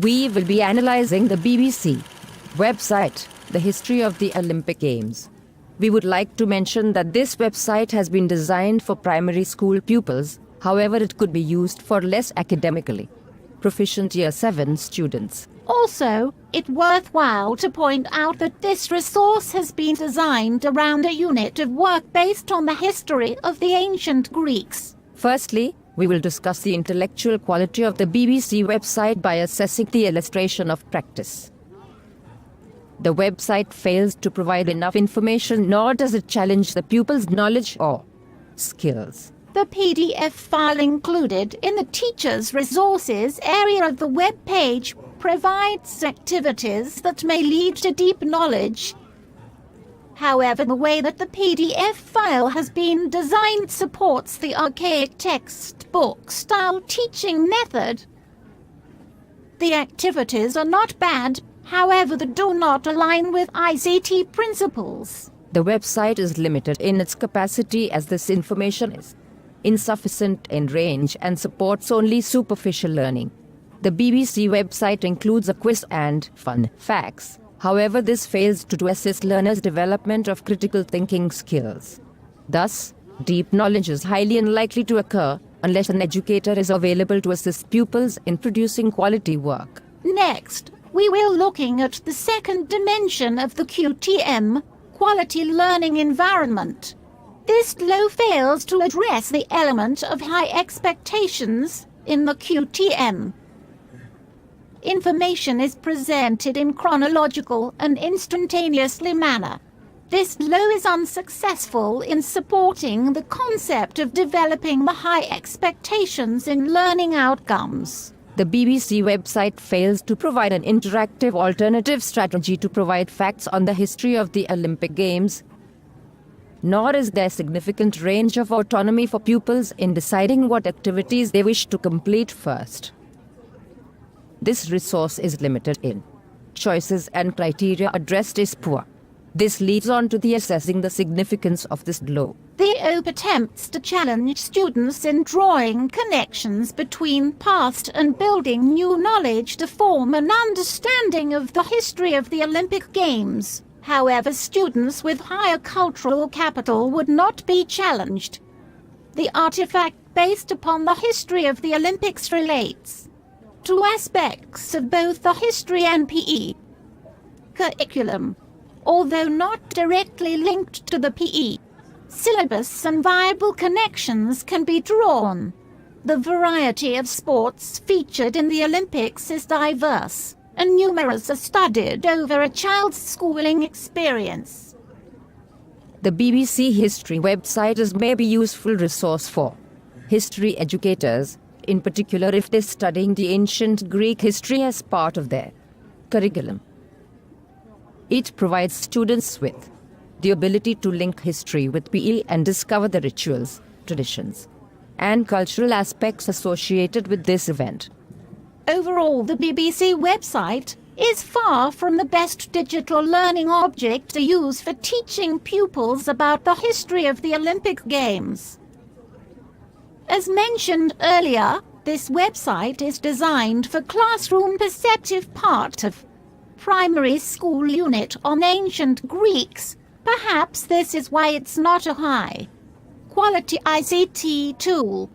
We will be analyzing the BBC website, the history of the Olympic Games. We would like to mention that this website has been designed for primary school pupils, however it could be used for less academically proficient Year 7 students. Also, it's worthwhile to point out that this resource has been designed around a unit of work based on the history of the ancient Greeks. Firstly, we will discuss the intellectual quality of the BBC website by assessing the illustration of practice. The website fails to provide enough information, nor does it challenge the pupil's knowledge or skills. The PDF file included in the Teacher's Resources area of the web page provides activities that may lead to deep knowledge. However, the way that the PDF file has been designed supports the archaic textbook-style teaching method. The activities are not bad, however they do not align with ICT principles. The website is limited in its capacity as this information is insufficient in range and supports only superficial learning. The BBC website includes a quiz and fun facts. However, this fails to assist learners' development of critical thinking skills. Thus, deep knowledge is highly unlikely to occur unless an educator is available to assist pupils in producing quality work. Next, we will looking at the second dimension of the QTM, quality learning environment. This law fails to address the element of high expectations in the QTM. Information is presented in chronological and instantaneously manner. This law is unsuccessful in supporting the concept of developing the high expectations in learning outcomes. The BBC website fails to provide an interactive alternative strategy to provide facts on the history of the Olympic Games, nor is there significant range of autonomy for pupils in deciding what activities they wish to complete first. This resource is limited in choices and criteria addressed is poor. This leads on to the assessing the significance of this law. The OPE attempts to challenge students in drawing connections between past and building new knowledge to form an understanding of the history of the Olympic Games. However, students with higher cultural capital would not be challenged. The artifact based upon the history of the Olympics relates to aspects of both the history and PE curriculum, although not directly linked to the PE syllabus, and viable connections can be drawn. The variety of sports featured in the Olympics is diverse, and numerous are studied over a child's schooling experience. The BBC History website is maybe useful resource for history educators, in particular if they're studying the ancient Greek history as part of their curriculum. It provides students with the ability to link history with PE and discover the rituals, traditions, and cultural aspects associated with this event. Overall, the BBC website is far from the best digital learning object to use for teaching pupils about the history of the Olympic Games. As mentioned earlier, this website is designed for classroom perceptive part of primary school unit on ancient Greeks. Perhaps this is why it's not a high quality ICT tool.